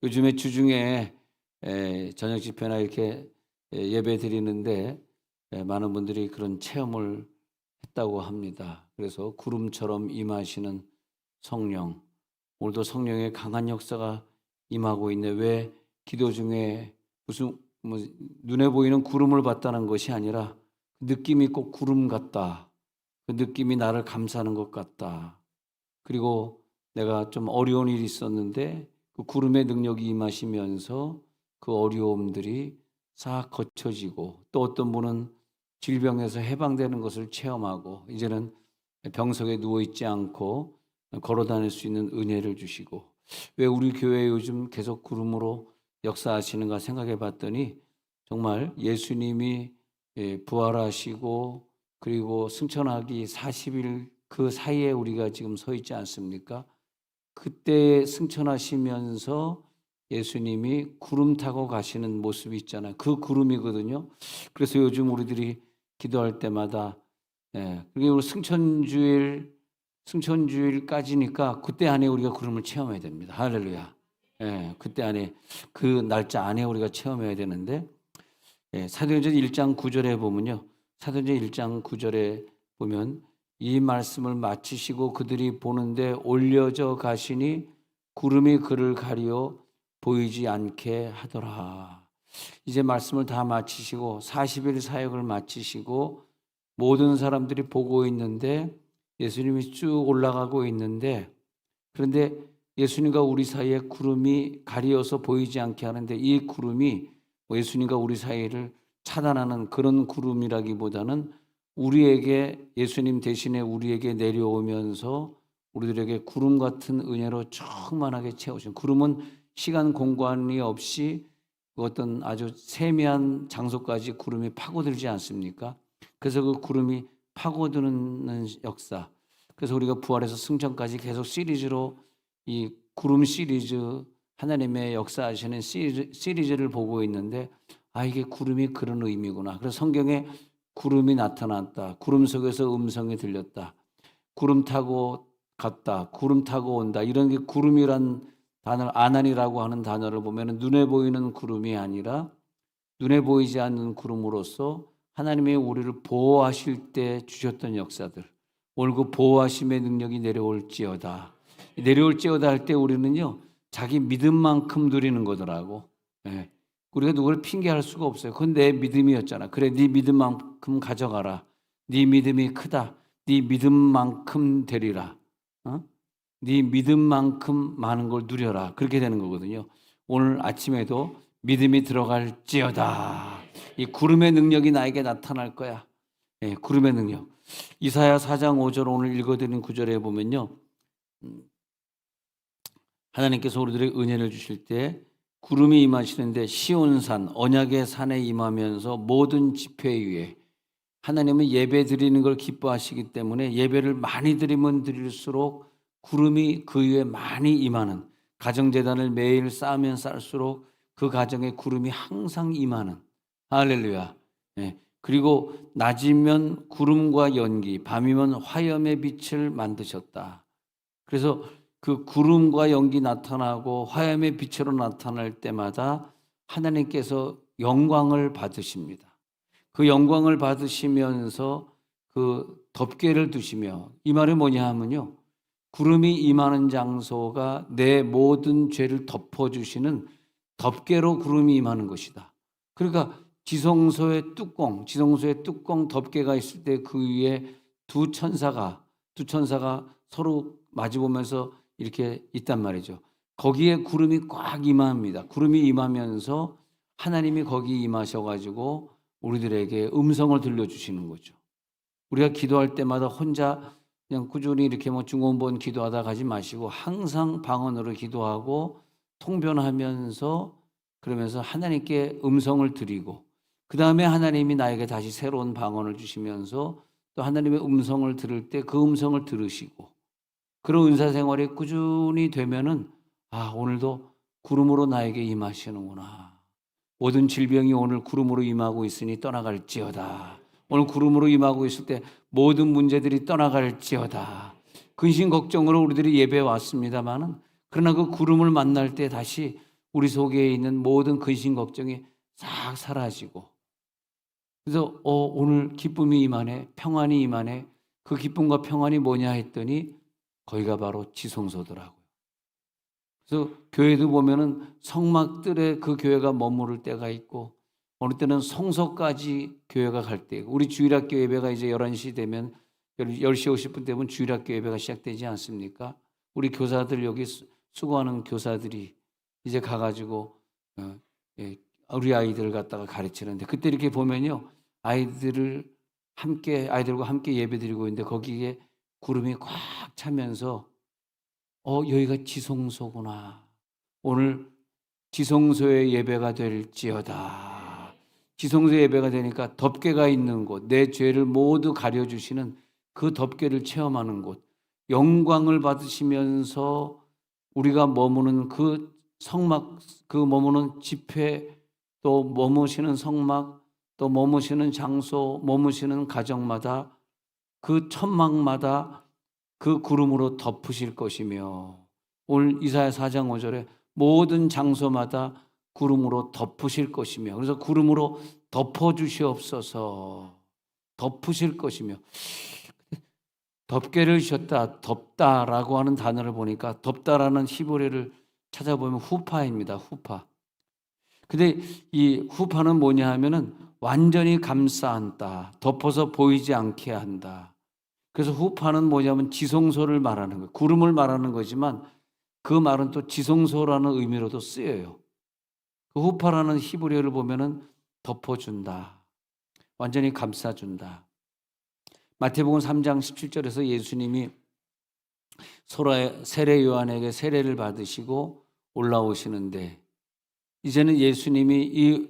요즘에 주중에 저녁 집회나 이렇게 예배 드리는데 많은 분들이 그런 체험을 했다고 합니다. 그래서 구름처럼 임하시는 성령, 오늘도 성령의 강한 역사가 임하고 있네. 왜 기도 중에 무슨 눈에 보이는 구름을 봤다는 것이 아니라 느낌이 꼭 구름 같다. 그 느낌이 나를 감싸는 것 같다. 그리고 내가 좀 어려운 일이 있었는데 그 구름의 능력이 임하시면서 그 어려움들이 싹 거쳐지고, 또 어떤 분은 질병에서 해방되는 것을 체험하고 이제는 병석에 누워있지 않고 걸어 다닐 수 있는 은혜를 주시고, 왜 우리 교회에 요즘 계속 구름으로 역사하시는가 생각해 봤더니 정말 예수님이 부활하시고 그리고 승천하기 40일 그 사이에 우리가 지금 서 있지 않습니까? 그때 승천하시면서 예수님이 구름 타고 가시는 모습이 있잖아요. 그 구름이거든요. 그래서 요즘 우리들이 기도할 때마다 그게 우리 승천주일까지니까 그때 안에 우리가 구름을 체험해야 됩니다. 할렐루야. 그때 안에 그 날짜 안에 우리가 체험해야 되는데, 사도행전 1장 9절에 보면요. 사도행전 1장 9절에 보면 이 말씀을 마치시고 그들이 보는데 올려져 가시니 구름이 그를 가리어 보이지 않게 하더라. 이제 말씀을 다 마치시고 40일 사역을 마치시고 모든 사람들이 보고 있는데 예수님이 쭉 올라가고 있는데, 그런데 예수님과 우리 사이에 구름이 가리어서 보이지 않게 하는데, 이 구름이 예수님과 우리 사이를 차단하는 그런 구름이라기보다는 우리에게, 예수님 대신에 우리에게 내려오면서 우리들에게 구름 같은 은혜로 충만하게 채우신, 구름은 시간 공간이 없이 어떤 아주 세미한 장소까지 구름이 파고들지 않습니까? 그래서 그 구름이 파고드는 역사, 그래서 우리가 부활해서 승천까지 계속 시리즈로 이 구름 시리즈, 하나님의 역사하시는 시리즈를 보고 있는데, 이게 구름이 그런 의미구나. 그래서 성경에 구름이 나타났다, 구름 속에서 음성이 들렸다, 구름 타고 갔다, 구름 타고 온다, 이런 게 구름이란 단어, 아난이라고 하는 단어를 보면 눈에 보이는 구름이 아니라 눈에 보이지 않는 구름으로서 하나님의 우리를 보호하실 때 주셨던 역사들, 오늘 그 보호하심의 능력이 내려올지어다. 내려올지어다 할 때 우리는요, 자기 믿음만큼 누리는 거더라고. 우리가 누구를 핑계할 수가 없어요. 그건 내 믿음이었잖아. 그래, 네 믿음만큼 가져가라. 네 믿음이 크다. 네 믿음만큼 되리라. 네 믿음만큼 많은 걸 누려라. 그렇게 되는 거거든요. 오늘 아침에도 믿음이 들어갈지어다. 이 구름의 능력이 나에게 나타날 거야. 구름의 능력. 이사야 4장 5절 오늘 읽어드린 9절에 보면요, 하나님께서 우리들에게 은혜를 주실 때 구름이 임하시는데 시온산 언약의 산에 임하면서 모든 집회 위에, 하나님은 예배 드리는 걸 기뻐하시기 때문에 예배를 많이 드리면 드릴수록 구름이 그 위에 많이 임하는, 가정재단을 매일 쌓으면 쌓을수록 그 가정에 구름이 항상 임하는, 할렐루야. 그리고 낮이면 구름과 연기, 밤이면 화염의 빛을 만드셨다. 그래서 그 구름과 연기 나타나고 화염의 빛으로 나타날 때마다 하나님께서 영광을 받으십니다. 그 영광을 받으시면서 그 덮개를 두시며, 이 말이 뭐냐 하면요, 구름이 임하는 장소가 내 모든 죄를 덮어주시는 덮개로 구름이 임하는 것이다. 그러니까 지성소의 뚜껑 덮개가 있을 때 그 위에 두 천사가 서로 마주보면서 이렇게 있단 말이죠. 거기에 구름이 꽉 임합니다. 구름이 임하면서 하나님이 거기 임하셔가지고 우리들에게 음성을 들려주시는 거죠. 우리가 기도할 때마다 혼자 그냥 꾸준히 이렇게 중원본 기도하다 가지 마시고 항상 방언으로 기도하고 통변하면서, 그러면서 하나님께 음성을 드리고, 그 다음에 하나님이 나에게 다시 새로운 방언을 주시면서 또 하나님의 음성을 들을 때 그 음성을 들으시고, 그런 은사 생활이 꾸준히 되면은 오늘도 구름으로 나에게 임하시는구나. 모든 질병이 오늘 구름으로 임하고 있으니 떠나갈지어다. 오늘 구름으로 임하고 있을 때 모든 문제들이 떠나갈지어다. 근심 걱정으로 우리들이 예배에 왔습니다마는, 그러나 그 구름을 만날 때 다시 우리 속에 있는 모든 근심 걱정이 싹 사라지고, 그래서 오늘 기쁨이 임하네, 평안이 임하네. 그 기쁨과 평안이 뭐냐 했더니 거기가 바로 지성소더라고요. 그래서 교회도 보면은 성막들에 그 교회가 머무를 때가 있고, 어느 때는 성소까지 교회가 갈 때고, 우리 주일학교 예배가 이제 11시 되면 10시 50분 되면 주일학교 예배가 시작되지 않습니까? 우리 교사들, 여기 수고하는 교사들이 이제 가가지고 우리 아이들을 갖다가 가르치는데, 그때 이렇게 보면요, 아이들과 함께 예배드리고 있는데 거기에 구름이 꽉 차면서 여기가 지성소구나. 오늘 지성소의 예배가 될지어다. 지성소 예배가 되니까 덮개가 있는 곳, 내 죄를 모두 가려주시는 그 덮개를 체험하는 곳, 영광을 받으시면서 우리가 머무는 그 성막, 그 머무는 집회, 또 머무시는 성막, 또 머무시는 장소, 머무시는 가정마다, 그 천막마다 그 구름으로 덮으실 것이며, 오늘 이사야 4장 5절에 모든 장소마다 구름으로 덮으실 것이며, 그래서 구름으로 덮어주시옵소서, 덮으실 것이며. 덮개를 씌웠다, 덮다라고 하는 단어를 보니까 덮다라는 히브리어를 찾아보면 후파입니다. 후파. 근데 이 후파는 뭐냐 하면은 완전히 감싸 안다, 덮어서 보이지 않게 한다. 그래서 후파는 뭐냐면 지성소를 말하는 거예요. 구름을 말하는 거지만 그 말은 또 지성소라는 의미로도 쓰여요. 그 후파라는 히브리어를 보면은 덮어준다, 완전히 감싸준다. 마태복음 3장 17절에서 예수님이 세례 요한에게 세례를 받으시고 올라오시는데, 이제는 예수님이 이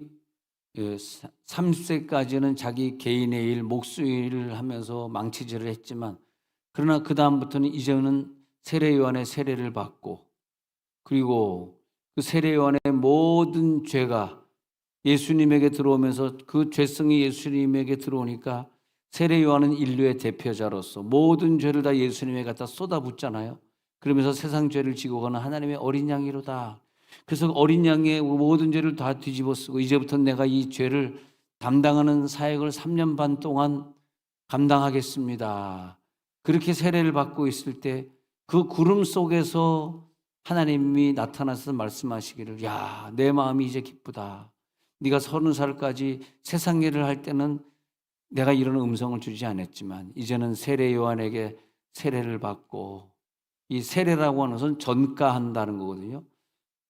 30세까지는 자기 개인의 일, 목수일을 하면서 망치질을 했지만, 그러나 그 다음부터는 이제는 세례 요한의 세례를 받고, 그리고 그 세례 요한의 모든 죄가 예수님에게 들어오면서 그 죄성이 예수님에게 들어오니까 세례 요한은 인류의 대표자로서 모든 죄를 다 예수님에게 갖다 쏟아붓잖아요. 그러면서 세상 죄를 지고 가는 하나님의 어린 양이로다. 그래서 어린 양의 모든 죄를 다 뒤집어 쓰고, 이제부터 내가 이 죄를 담당하는 사역을 3년 반 동안 감당하겠습니다. 그렇게 세례를 받고 있을 때 그 구름 속에서 하나님이 나타나서 말씀하시기를, 야, 내 마음이 이제 기쁘다. 네가 30살까지 세상 일을 할 때는 내가 이런 음성을 주지 않았지만 이제는 세례 요한에게 세례를 받고, 이 세례라고 하는 것은 전가한다는 거거든요.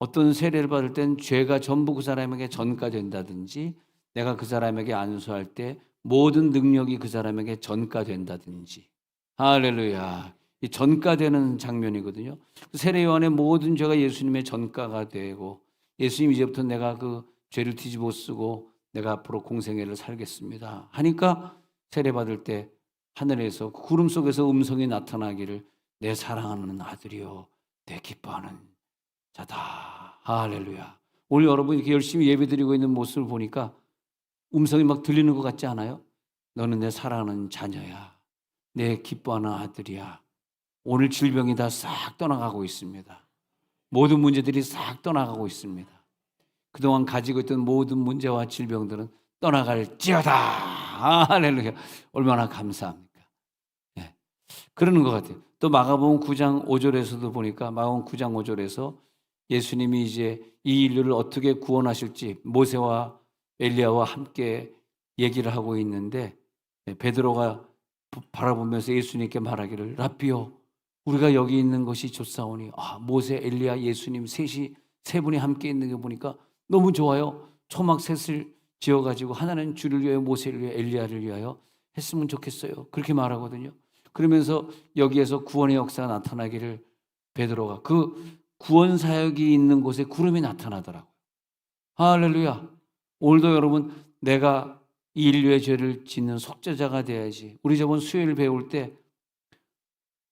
어떤 세례를 받을 땐 죄가 전부 그 사람에게 전가된다든지, 내가 그 사람에게 안수할 때 모든 능력이 그 사람에게 전가된다든지. 할렐루야. 이 전가되는 장면이거든요. 세례 요한의 모든 죄가 예수님의 전가가 되고, 예수님 이제부터 내가 그 죄를 뒤집어 쓰고 내가 앞으로 공생애를 살겠습니다 하니까 세례 받을 때 하늘에서 구름 속에서 음성이 나타나기를, 내 사랑하는 아들이요 내 기뻐하는 자다. 할렐루야. 오늘 여러분 이렇게 열심히 예배드리고 있는 모습을 보니까 음성이 막 들리는 것 같지 않아요? 너는 내 사랑하는 자녀야, 내 기뻐하는 아들이야. 오늘 질병이 다 싹 떠나가고 있습니다. 모든 문제들이 싹 떠나가고 있습니다. 그동안 가지고 있던 모든 문제와 질병들은 떠나갈지어다. 할렐루야. 얼마나 감사합니까? 네. 그러는 것 같아요. 또 마가복음 9장 5절에서도 보니까, 마가복음 9장 5절에서 예수님이 이제 이 인류를 어떻게 구원하실지 모세와 엘리야와 함께 얘기를 하고 있는데, 베드로가 바라보면서 예수님께 말하기를, 라삐요, 우리가 여기 있는 것이 좋사오니, 모세, 엘리야, 예수님 세 분이 함께 있는 게 보니까 너무 좋아요. 초막 셋을 지어가지고 하나는 주를 위하여, 모세를 위하여, 엘리야를 위하여 했으면 좋겠어요. 그렇게 말하거든요. 그러면서 여기에서 구원의 역사가 나타나기를, 베드로가 그 구원 사역이 있는 곳에 구름이 나타나더라고요. 할렐루야. 오늘도 여러분, 내가 이 인류의 죄를 짓는 속죄자가 돼야지. 우리 저번 수요일 배울 때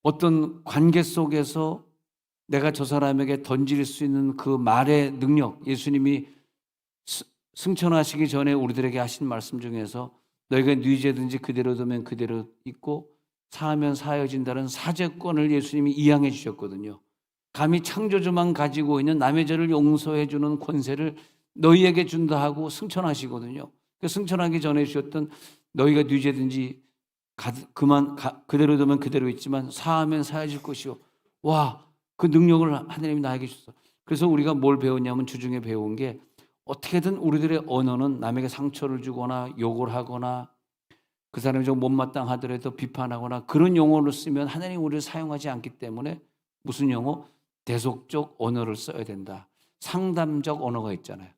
어떤 관계 속에서 내가 저 사람에게 던질 수 있는 그 말의 능력, 예수님이 승천하시기 전에 우리들에게 하신 말씀 중에서 너희가 네 죄든지 그대로 두면 그대로 있고 사하면 사하여진다는 사죄권을 예수님이 이양해 주셨거든요. 감히 창조주만 가지고 있는 남의 죄를 용서해 주는 권세를 너희에게 준다 하고 승천하시거든요. 그 승천하기 전에 주셨던 너희가 네 죄든지 그대로 두면 그대로 있지만 사하면 사해질 것이요. 와, 그 능력을 하나님이 나에게 주셨어. 그래서 우리가 뭘 배웠냐면 주중에 배운 게 어떻게든 우리들의 언어는 남에게 상처를 주거나 욕을 하거나 그 사람이 좀 못마땅하더라도 비판하거나 그런 용어를 쓰면 하나님 우리를 사용하지 않기 때문에 무슨 용어? 대속적 언어를 써야 된다. 상담적 언어가 있잖아요.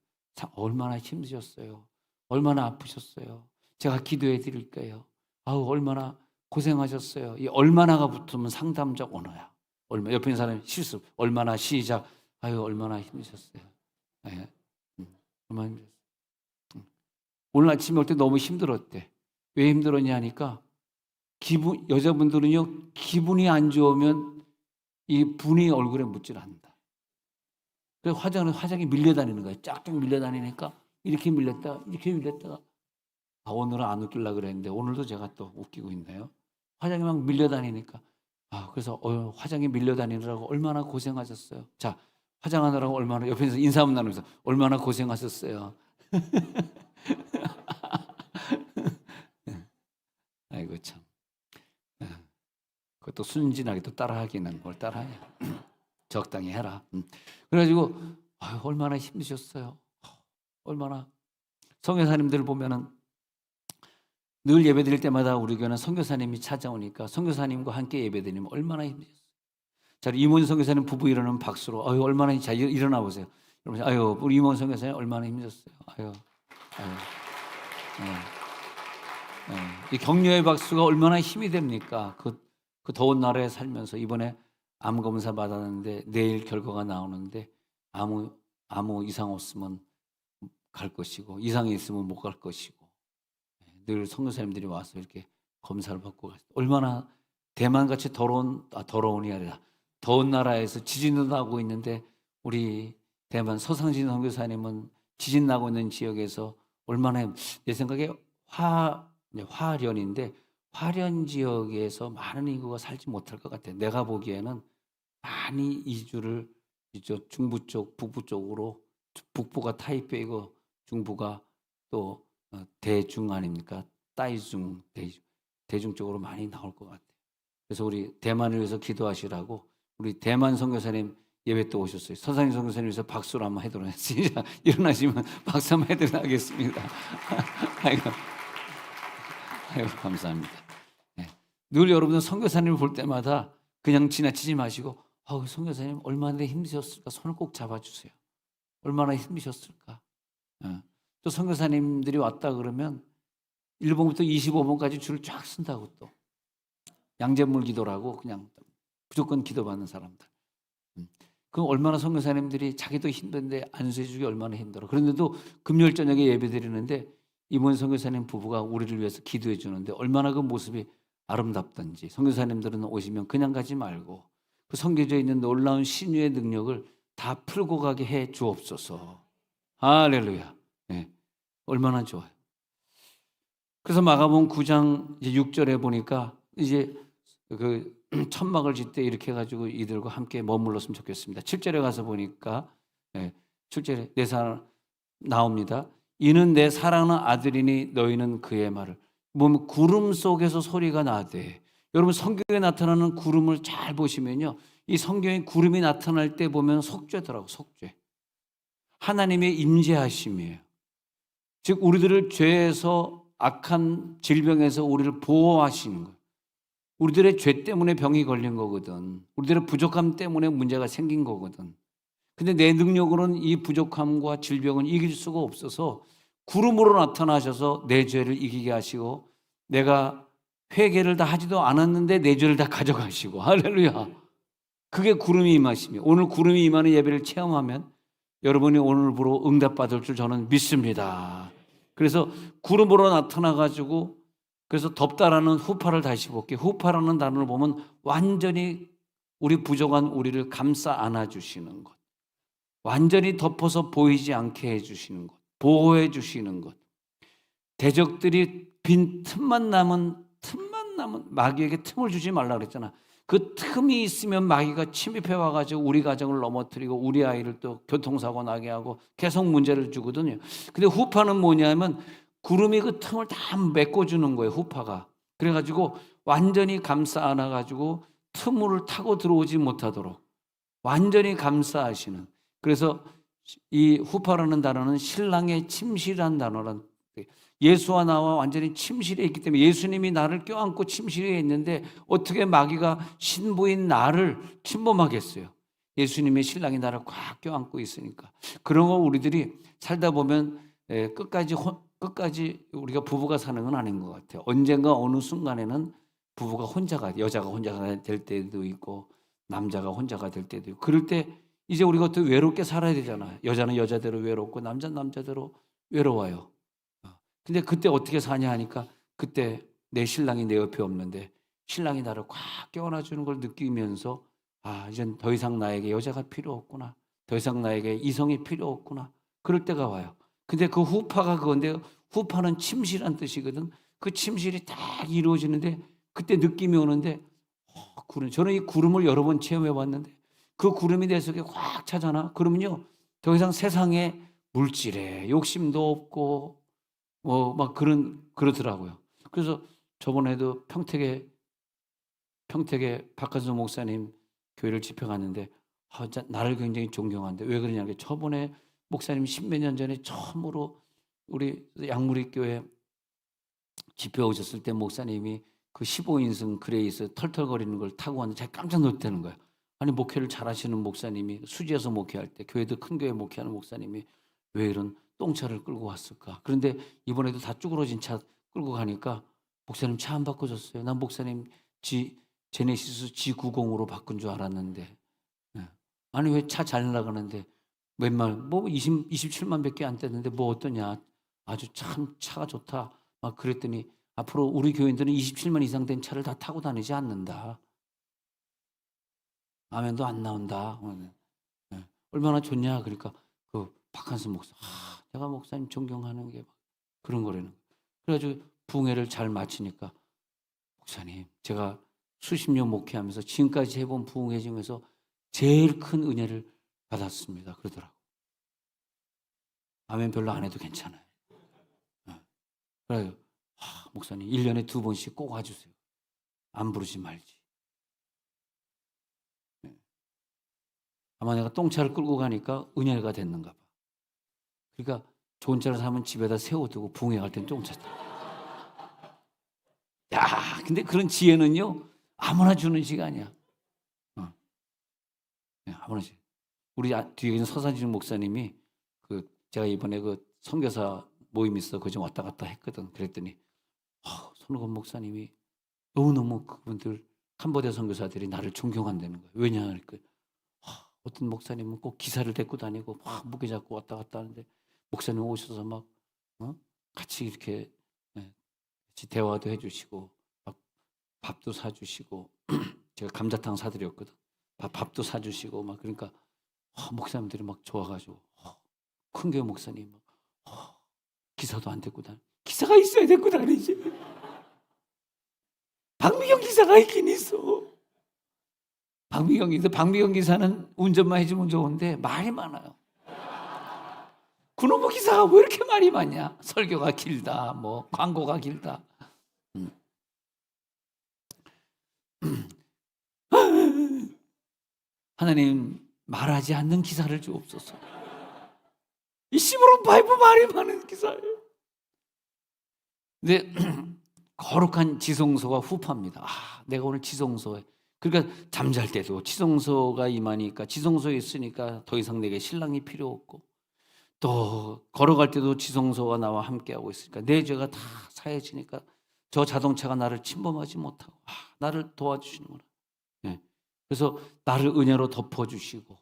얼마나 힘드셨어요? 얼마나 아프셨어요? 제가 기도해 드릴게요. 아우 얼마나 고생하셨어요. 이 얼마나가 붙으면 상담적 언어야. 옆에 있는 사람이 실수. 얼마나 시작. 아유 얼마나 힘드셨어요. 네. 얼마나 힘들었어요. 오늘 아침에 올 때 너무 힘들었대. 왜 힘들었냐 하니까 여자분들은요 기분이 안 좋으면 이 분이 얼굴에 묻질 않는다. 그래서 화장이 밀려다니는 거예요. 쫙쫙 밀려다니니까 이렇게 밀렸다가 이렇게 밀렸다가 오늘은 안 웃기려고 그랬는데 오늘도 제가 또 웃기고 있네요. 화장이 막 밀려다니니까 그래서 화장이 밀려다니느라고 얼마나 고생하셨어요. 자, 화장하느라고 얼마나 옆에서 인사 한번 나누면서 얼마나 고생하셨어요. 아이고 참. 그것도 순진하게 또 따라하기는 뭘 따라해. 적당히 해라. 그래가지고 얼마나 힘드셨어요. 얼마나 선교사님들 보면은 늘 예배드릴 때마다 우리 교회는 선교사님이 찾아오니까 선교사님과 함께 예배드리면 얼마나 힘드셨어요. 자, 이모진 선교사님 부부 일어나면 박수로 얼마나 자 일어나 보세요. 여러분, 우리 이모진 선교사님 얼마나 힘드셨어요. 이 격려의 박수가 얼마나 힘이 됩니까? 그 더운 나라에 살면서 이번에 암 검사 받았는데 내일 결과가 나오는데 아무 이상 없으면 갈 것이고 이상이 있으면 못 갈 것이고 늘 선교사님들이 와서 이렇게 검사를 받고 갔어요. 얼마나 대만같이 더러운이 아니라 더운 나라에서 지진도 나고 있는데 우리 대만 서상진 선교사님은 지진 나고 있는 지역에서 얼마나 내 생각에 화련인데 화련 지역에서 많은 인구가 살지 못할 것 같아요. 내가 보기에는 많이 이주를 이쪽 중부 쪽, 북부 쪽으로 북부가 타이페이고 중부가 또 대중 아닙니까? 따이중, 대중 쪽으로 많이 나올 것 같아요. 그래서 우리 대만을 위해서 기도하시라고 우리 대만 선교사님 예배 때 오셨어요. 서상인 선교사님 위해서 박수를 한번 해드려야 진짜 일어나시면 박수 한번 해드리겠습니다. 아이고 감사합니다. 네. 늘 여러분들 선교사님을 볼 때마다 그냥 지나치지 마시고 선교사님 얼마나 힘드셨을까 손을 꼭 잡아주세요. 얼마나 힘드셨을까. 또 선교사님들이 왔다 그러면 1번부터 25번까지 줄을 쫙 쓴다고 또 양잿물 기도라고 그냥 무조건 기도받는 사람들. 그럼 얼마나 선교사님들이 자기도 힘든데 안수해주기 얼마나 힘들어. 그런데도 금요일 저녁에 예배드리는데 이모진 선교사님 부부가 우리를 위해서 기도해 주는데 얼마나 그 모습이 아름답던지 선교사님들은 오시면 그냥 가지 말고 그 선교지에 있는 놀라운 신유의 능력을 다 풀고 가게 해 주옵소서. 할렐루야. 네. 얼마나 좋아요. 그래서 마가복음 9장 6절에 보니까 이제 그 천막을 짓때 이렇게 해가지고 이들과 함께 머물렀으면 좋겠습니다. 7절에 가서 보니까 7절에 내 사랑 나옵니다. 이는 내 사랑하는 아들이니 너희는 그의 말을. 보면 구름 속에서 소리가 나되 여러분 성경에 나타나는 구름을 잘 보시면요. 이 성경에 구름이 나타날 때 보면 속죄더라고. 속죄. 하나님의 임재하심이에요. 즉 우리들을 죄에서 악한 질병에서 우리를 보호하시는 거예요. 우리들의 죄 때문에 병이 걸린 거거든. 우리들의 부족함 때문에 문제가 생긴 거거든. 근데 내 능력으로는 이 부족함과 질병은 이길 수가 없어서 구름으로 나타나셔서 내 죄를 이기게 하시고 내가 회개를 다 하지도 않았는데 내 죄를 다 가져가시고 할렐루야. 그게 구름이 임하심이에요. 오늘 구름이 임하는 예배를 체험하면 여러분이 오늘부로 응답받을 줄 저는 믿습니다. 그래서 구름으로 나타나가지고 그래서 덥다라는 후파를 다시 볼게요. 후파라는 단어를 보면 완전히 우리 부족한 우리를 감싸 안아주시는 것. 완전히 덮어서 보이지 않게 해주시는 것. 보호해 주시는 것. 대적들이 빈 틈만 남은 마귀에게 틈을 주지 말라 그랬잖아. 그 틈이 있으면 마귀가 침입해 와가지고 우리 가정을 넘어뜨리고 우리 아이를 또 교통사고 나게 하고 계속 문제를 주거든요. 근데 후파는 뭐냐면 구름이 그 틈을 다 메꿔주는 거예요. 후파가. 그래가지고 완전히 감싸 안아가지고 틈을 타고 들어오지 못하도록 완전히 감싸하시는. 그래서 이 후파라는 단어는 신랑의 침실한 단어란. 예수와 나와 완전히 침실에 있기 때문에 예수님이 나를 껴안고 침실에 있는데 어떻게 마귀가 신부인 나를 침범하겠어요? 예수님의 신랑이 나를 꽉 껴안고 있으니까. 그런 거 우리들이 살다 보면 끝까지 우리가 부부가 사는 건 아닌 것 같아요. 언젠가 어느 순간에는 부부가 여자가 혼자가 될 때도 있고 남자가 혼자가 될 때도 있고 그럴 때 이제 우리가 또 외롭게 살아야 되잖아요. 여자는 여자대로 외롭고 남자는 남자대로 외로워요. 근데 그때 어떻게 사냐 하니까 그때 내 신랑이 내 옆에 없는데 신랑이 나를 꽉 껴안아주는 걸 느끼면서 아, 이젠 더 이상 나에게 여자가 필요 없구나. 더 이상 나에게 이성이 필요 없구나. 그럴 때가 와요. 근데 그 후파가 그건데 후파는 침실한 뜻이거든. 그 침실이 딱 이루어지는데 그때 느낌이 오는데 구름. 저는 이 구름을 여러 번 체험해 봤는데 그 구름이 내 속에 꽉 차잖아. 그러면요 더 이상 세상에 물질에 욕심도 없고 막 그러더라고요. 그래서 저번에도 평택에 박한수 목사님 교회를 집회 갔는데 나를 굉장히 존경하는데 왜 그러냐면 저번에 목사님 10몇 년 전에 처음으로 우리 양무리 교회 집회 오셨을 때 목사님이 그 15인승 그레이스 털털거리는 걸 타고 왔는데 제가 깜짝 놀랐다는 거예요. 아니 목회를 잘하시는 목사님이 수지에서 목회할 때 교회도 큰 교회 목회하는 목사님이 왜 이런 똥차를 끌고 왔을까? 그런데 이번에도 다 쭈그러진 차 끌고 가니까 목사님 차 안 바꿔줬어요. 난 목사님 제네시스 G90으로 바꾼 줄 알았는데 아니 왜 차 잘 나가는데 웬만 27만 밖에 안 뗐는데 뭐 어떠냐? 아주 참 차가 좋다. 막 그랬더니 앞으로 우리 교인들은 27만 이상 된 차를 다 타고 다니지 않는다. 아멘도 안 나온다. 얼마나 좋냐? 그러니까 그 박한수 목사, 내가 목사님 존경하는 게 그런 거라는. 그래가지고 부흥회를 잘 마치니까 목사님, 제가 수십 년 목회하면서 지금까지 해본 부흥회 중에서 제일 큰 은혜를 받았습니다. 그러더라고. 아멘 별로 안 해도 괜찮아요. 그래요. 목사님 1년에 2번씩 꼭 와주세요. 안 부르지 말지. 아마 내가 똥차를 끌고 가니까 은혜가 됐는가 봐. 그러니까 좋은 차를 사면 집에다 세워두고 부흥회 갈 땐 똥차 타. 야, 근데 그런 지혜는요 아무나 주는 시간이야. 아무나 주. 우리 뒤에 있는 서산진 목사님이 제가 이번에 선교사 모임 있어 그중 왔다 갔다 했거든. 그랬더니 손우건 목사님이 너무너무 그분들 캄보디아 선교사들이 나를 존경한다는 거예요. 왜냐하니까 어떤 목사님은 꼭 기사를 데리고 다니고 막 무게 잡고 왔다 갔다 하는데 목사님 오셔서 막 같이 이렇게 같이 대화도 해주시고 막 밥도 사주시고 제가 감자탕 사드렸거든. 밥도 사주시고 막 그러니까 목사님들이 막 좋아가지고 큰 교회 목사님 막 기사도 안 데리고 다니. 기사가 있어야 데리고 다니지. 박미경 기사가 있긴 있어. 박미경 기사는 운전만 해주면 좋은데 말이 많아요. 그놈의 기사가 왜 이렇게 말이 많냐? 설교가 길다, 뭐 광고가 길다. 하나님 말하지 않는 기사를 주옵소서. 이 시무룩 바이브 말이 많은 기사예요. 근데 거룩한 지성소가 후파입니다. 내가 오늘 지성소에 그러니까 잠잘 때도 지성소가 임하니까 지성소에 있으니까 더 이상 내게 신랑이 필요 없고 또 걸어갈 때도 지성소가 나와 함께하고 있으니까 내 죄가 다 사해지니까 저 자동차가 나를 침범하지 못하고 나를 도와주시는구나. 그래서 나를 은혜로 덮어주시고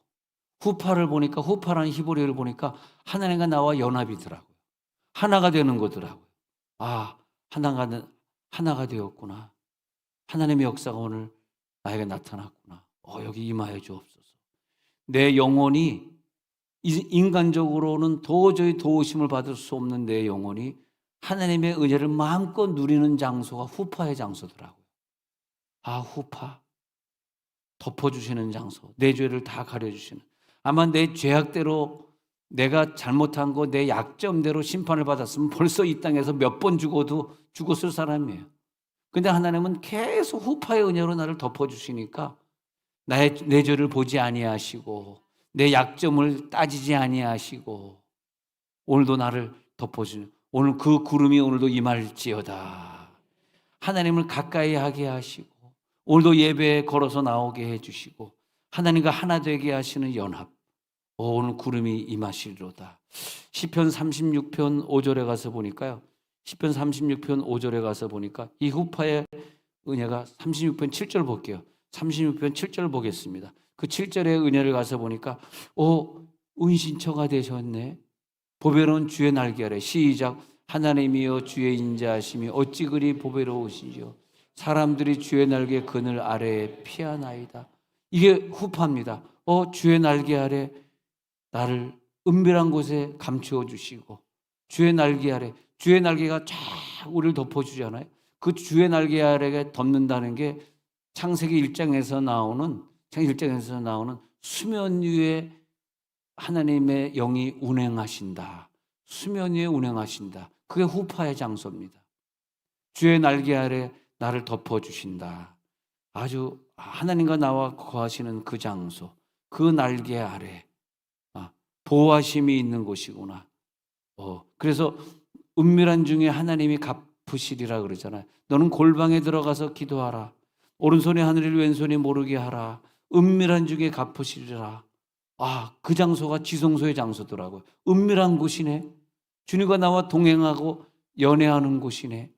후파를 보니까 후파라는 히브리어를 보니까 하나님과 나와 연합이더라고요. 하나가 되는 거더라고요. 하나가 되었구나. 하나님의 역사가 오늘 나에게 나타났구나. 여기 임하여 주옵소서. 내 영혼이 인간적으로는 도저히 도우심을 받을 수 없는 내 영혼이 하나님의 은혜를 마음껏 누리는 장소가 후파의 장소더라고요. 후파. 덮어주시는 장소, 내 죄를 다 가려주시는, 아마 내 죄악대로 내가 잘못한 거, 내 약점대로 심판을 받았으면 벌써 이 땅에서 몇 번 죽어도 죽었을 사람이에요. 근데 하나님은 계속 후파의 은혜로 나를 덮어주시니까 내 죄를 보지 아니하시고 내 약점을 따지지 아니하시고 오늘도 나를 덮어주는, 오늘 그 구름이 오늘도 임할지어다. 하나님을 가까이 하게 하시고 오늘도 예배에 걸어서 나오게 해주시고 하나님과 하나 되게 하시는 연합, 오늘 구름이 임하시리로다. 시편 36편 5절에 가서 보니까요, 시편 36편 5절에 가서 보니까 이 후파의 은혜가, 36편 7절 볼게요. 36편 7절 보겠습니다. 그 7절의 은혜를 가서 보니까 은신처가 되셨네. 보배로운 주의 날개 아래. 시작. 하나님이여 주의 인자하심이 어찌 그리 보배로우시죠. 사람들이 주의 날개 그늘 아래에 피하나이다. 이게 후파입니다. 주의 날개 아래 나를 은밀한 곳에 감추어 주시고, 주의 날개 아래, 주의 날개가 쫙 우리를 덮어주잖아요. 그 주의 날개 아래에 덮는다는 게 창세기 1장에서 나오는 수면 위에 하나님의 영이 운행하신다. 수면 위에 운행하신다. 그게 후파의 장소입니다. 주의 날개 아래 나를 덮어주신다. 아주 하나님과 나와 거하시는 그 장소, 그 날개 아래 보호하심이 있는 곳이구나. 그래서 은밀한 중에 하나님이 갚으시리라 그러잖아요. 너는 골방에 들어가서 기도하라. 오른손이 하늘을 왼손이 모르게 하라. 은밀한 중에 갚으시리라. 그 장소가 지성소의 장소더라고요. 은밀한 곳이네. 주님과 나와 동행하고 연애하는 곳이네.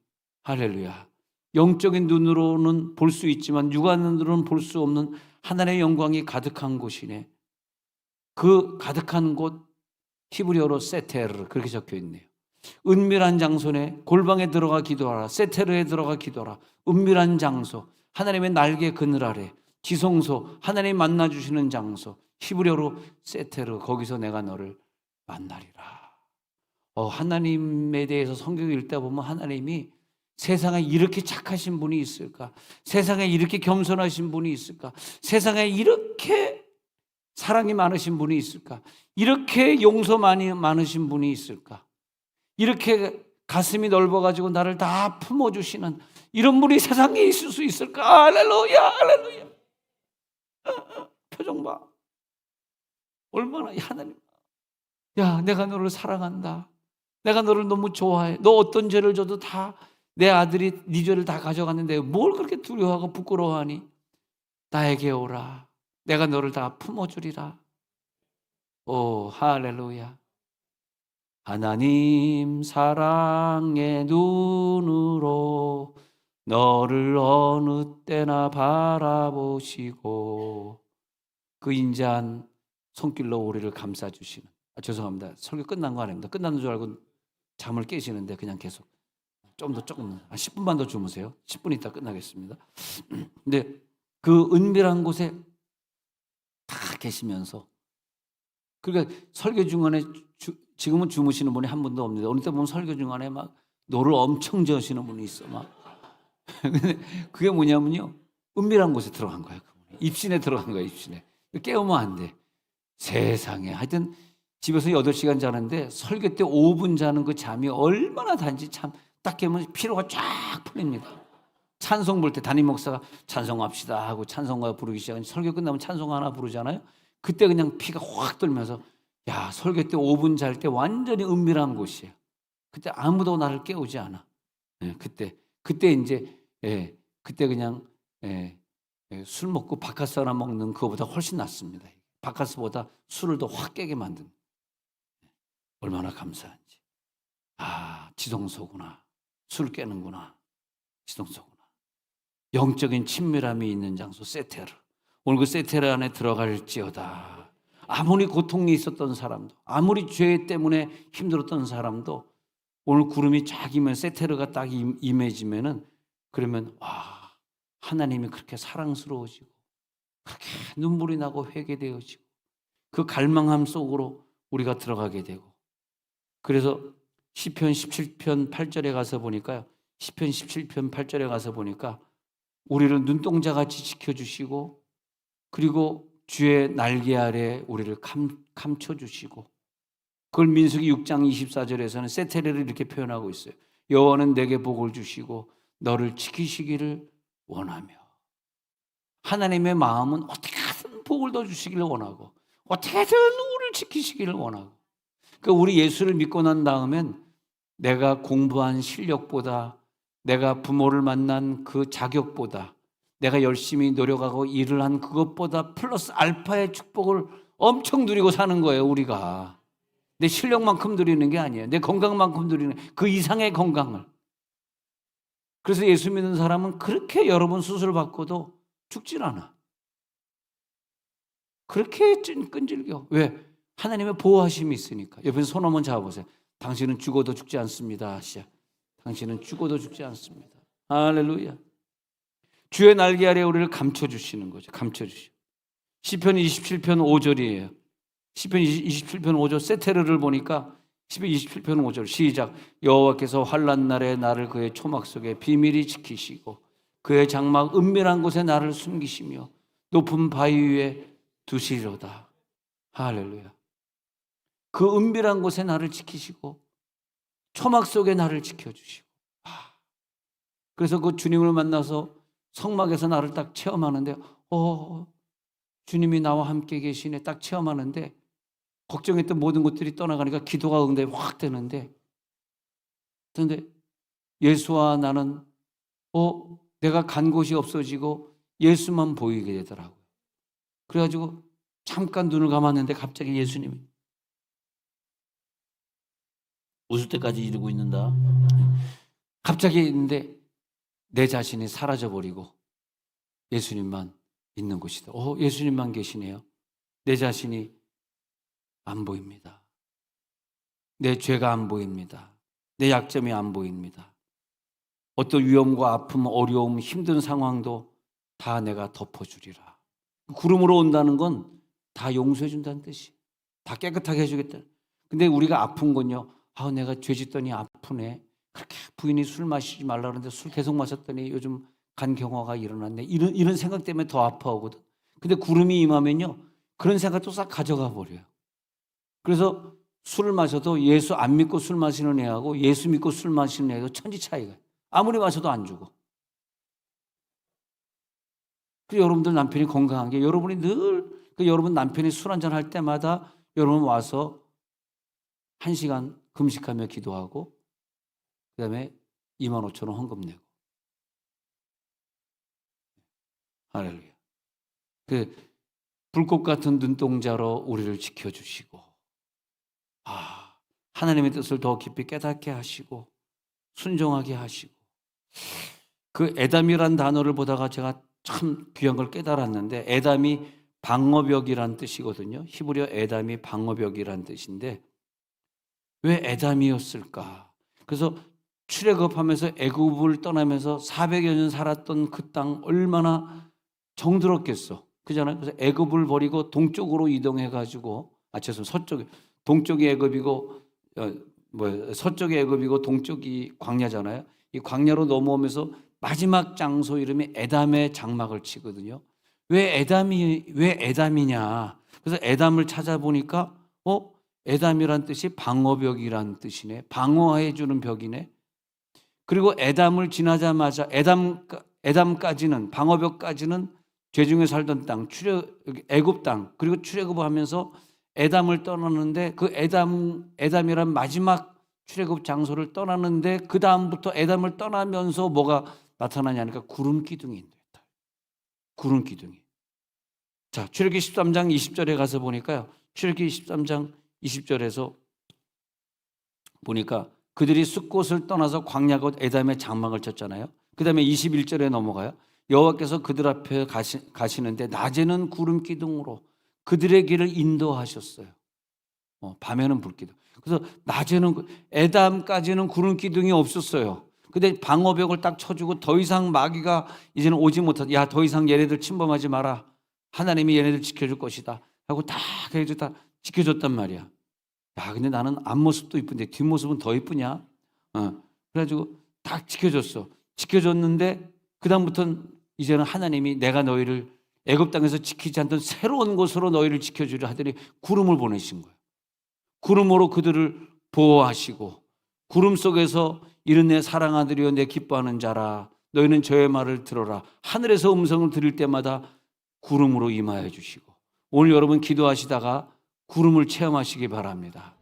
할렐루야. 영적인 눈으로는 볼 수 있지만 육안 눈으로는 볼 수 없는 하나님의 영광이 가득한 곳이네. 그 가득한 곳, 히브리어로 세테르, 그렇게 적혀 있네요. 은밀한 장소네. 골방에 들어가 기도하라. 세테르에 들어가 기도하라. 은밀한 장소, 하나님의 날개 그늘 아래, 지성소, 하나님 만나주시는 장소, 히브리어로 세테르, 거기서 내가 너를 만나리라. 하나님에 대해서 성경을 읽다 보면 하나님이 세상에 이렇게 착하신 분이 있을까? 세상에 이렇게 겸손하신 분이 있을까? 세상에 이렇게 사랑이 많으신 분이 있을까? 이렇게 용서 많으신 분이 있을까? 이렇게 가슴이 넓어가지고 나를 다 품어주시는 이런 분이 세상에 있을 수 있을까? 할렐루야, 할렐루야. 표정 봐. 얼마나 하나님, 내가 너를 사랑한다. 내가 너를 너무 좋아해. 너 어떤 죄를 줘도 다 내 아들이 네 죄를 다 가져갔는데 뭘 그렇게 두려워하고 부끄러워하니? 나에게 오라. 내가 너를 다 품어주리라. 할렐루야. 하나님 사랑의 눈으로 너를 어느 때나 바라보시고 그 인자한 손길로 우리를 감싸주시는. 죄송합니다. 설교 끝난 거 아닙니다. 끝난 줄 알고 잠을 깨시는데 그냥 계속 조금 10분만 더 주무세요. 10분 있다 끝나겠습니다. 근데 그 은밀한 곳에 다 계시면서, 그러니까 설교 중간에 지금은 주무시는 분이 한 분도 없는데 어느 때 보면 설교 중간에 막 노를 엄청 저으시는 분이 있어 막. 근데 그게 뭐냐면요, 은밀한 곳에 들어간 거예요. 입신에 들어간 거예요. 입신에. 깨우면 안 돼. 세상에. 하여튼 집에서 8시간 자는데 설교 때 5분 자는 그 잠이 얼마나 단지, 참 딱 깨면 피로가 쫙 풀립니다. 찬송 볼 때 담임 목사가 찬송합시다 하고 찬송가 부르기 시작하면 설교 끝나면 찬송 하나 부르잖아요. 그때 그냥 피가 확 돌면서, 설교 때 5분 잘 때 완전히 은밀한 곳이에요. 그때 아무도 나를 깨우지 않아. 그때 이제 그때 그냥 술 먹고 바카스 하나 먹는 그거보다 훨씬 낫습니다. 바카스보다 술을 더 확 깨게 만든. 얼마나 감사한지. 지성소구나. 술 깨는구나. 지성소구나. 영적인 친밀함이 있는 장소, 세테르. 오늘 그 세테르 안에 들어갈지어다. 아무리 고통이 있었던 사람도, 아무리 죄 때문에 힘들었던 사람도 오늘 구름이 쫙 이면 세테르가 딱 임해지면은, 그러면 하나님이 그렇게 사랑스러워지고 그렇게 눈물이 나고 회개되어지고 그 갈망함 속으로 우리가 들어가게 되고. 그래서 시편 17편 8절에 가서 보니까요, 시편 17편 8절에 가서 보니까 우리를 눈동자같이 지켜주시고 그리고 주의 날개 아래 우리를 감춰주시고, 그걸 민수기 6장 24절에서는 세테레를 이렇게 표현하고 있어요. 여호와는 내게 복을 주시고 너를 지키시기를 원하며. 하나님의 마음은 어떻게든 복을 더 주시기를 원하고 어떻게든 우리를 지키시기를 원하고. 그러니까 우리 예수를 믿고 난 다음엔 내가 공부한 실력보다, 내가 부모를 만난 그 자격보다, 내가 열심히 노력하고 일을 한 그것보다 플러스 알파의 축복을 엄청 누리고 사는 거예요, 우리가. 내 실력만큼 누리는 게 아니에요. 내 건강만큼 누리는 그 이상의 건강을. 그래서 예수 믿는 사람은 그렇게 여러 번 수술을 받고도 죽질 않아. 그렇게 끈질겨. 왜? 하나님의 보호하심이 있으니까. 옆에서 손 한번 잡아보세요. 당신은 죽어도 죽지 않습니다. 아시아. 당신은 죽어도 죽지 않습니다. 할렐루야. 주의 날개 아래 우리를 감춰주시는 거죠. 감춰주시고. 시편 27편 5절이에요. 시편 27편 5절 세테르를 보니까 시편 27편 5절 시작. 여호와께서 환난 날에 나를 그의 초막 속에 비밀히 지키시고 그의 장막 은밀한 곳에 나를 숨기시며 높은 바위 위에 두시리로다. 할렐루야. 그 은밀한 곳에 나를 지키시고 초막 속에 나를 지켜주시고. 그래서 그 주님을 만나서 성막에서 나를 딱 체험하는데 주님이 나와 함께 계시네 딱 체험하는데 걱정했던 모든 것들이 떠나가니까 기도가 응답이 확 되는데, 그런데 예수와 나는 내가 간 곳이 없어지고 예수만 보이게 되더라고요. 그래가지고 잠깐 눈을 감았는데 갑자기 예수님이 웃을 때까지 이러고 있는다. 갑자기 있는데 내 자신이 사라져버리고 예수님만 있는 곳이다. 예수님만 계시네요. 내 자신이 안 보입니다. 내 죄가 안 보입니다. 내 약점이 안 보입니다. 어떤 위험과 아픔, 어려움, 힘든 상황도 다 내가 덮어주리라. 구름으로 온다는 건 다 용서해 준다는 뜻이에요. 다 깨끗하게 해주겠다. 근데 우리가 아픈 건요. 내가 죄 짓더니 아프네. 그렇게 부인이 술 마시지 말라 그러는데 술 계속 마셨더니 요즘 간경화가 일어났네. 이런 생각 때문에 더 아파하거든. 근데 구름이 임하면요. 그런 생각도 싹 가져가 버려요. 그래서 술을 마셔도 예수 안 믿고 술 마시는 애하고 예수 믿고 술 마시는 애하고 천지 차이가. 아무리 마셔도 안 죽어. 그리고 여러분들 남편이 건강한 게 여러분이 늘 여러분 남편이 술 한잔 할 때마다 여러분 와서 1시간 금식하며 기도하고 그다음에 25,000원 헌금 내고. 할렐루야. 그 불꽃 같은 눈동자로 우리를 지켜주시고 하나님의 뜻을 더 깊이 깨닫게 하시고 순종하게 하시고. 그 에담이란 단어를 보다가 제가 참 귀한 걸 깨달았는데, 에담이 방어벽이란 뜻이거든요. 히브리어 에담이 방어벽이란 뜻인데 왜 에담이었을까? 그래서 출애굽하면서 애굽을 떠나면서 400여 년 살았던 그 땅 얼마나 정들었겠어. 그잖아요. 그래서 애굽을 버리고 동쪽으로 이동해 가지고 서쪽에 동쪽이 애굽이고 서쪽이 애굽이고 동쪽이 광야잖아요. 이 광야로 넘어오면서 마지막 장소 이름이 에담의 장막을 치거든요. 왜 에담이냐? 그래서 에담을 찾아보니까 에담이란 뜻이 방어벽이란 뜻이네. 방어해 주는 벽이네. 그리고 에담을 지나자마자 에담까지는 방어벽까지는 죄 중에 살던 땅, 애굽 땅, 그리고 출애굽하면서 에담을 떠나는데 그 에담이란 마지막 출애굽 장소를 떠나는데 그 다음부터 에담을 떠나면서 뭐가 나타나냐니까 구름 기둥이 있다. 구름 기둥이. 자, 출애굽기 13장 20절에 가서 보니까요. 출애굽기 13장 20절에서 보니까 그들이 숫곳을 떠나서 광야곧 에담의 장막을 쳤잖아요. 그 다음에 21절에 넘어가요. 여호와께서 그들 앞에 가시는데 낮에는 구름 기둥으로 그들의 길을 인도하셨어요. 밤에는 불기둥. 그래서 낮에는 에담까지는 구름 기둥이 없었어요. 근데 방어벽을 딱 쳐주고 더 이상 마귀가 이제는 오지 못하다. 더 이상 얘네들 침범하지 마라. 하나님이 얘네들 지켜줄 것이다 하고 딱 해서 다 지켜줬단 말이야. 근데 나는 앞모습도 이쁜데 뒷모습은 더 이쁘냐? 그래가지고 딱 지켜줬어. 지켜줬는데 그 다음부터는 이제는 하나님이 내가 너희를 애굽 땅에서 지키지 않던 새로운 곳으로 너희를 지켜주려 하더니 구름을 보내신 거예요. 구름으로 그들을 보호하시고 구름 속에서 이는 내 사랑 아들이요 내 기뻐하는 자라 너희는 저의 말을 들어라. 하늘에서 음성을 들을 때마다 구름으로 임하여 주시고 오늘 여러분 기도하시다가 구름을 체험하시기 바랍니다.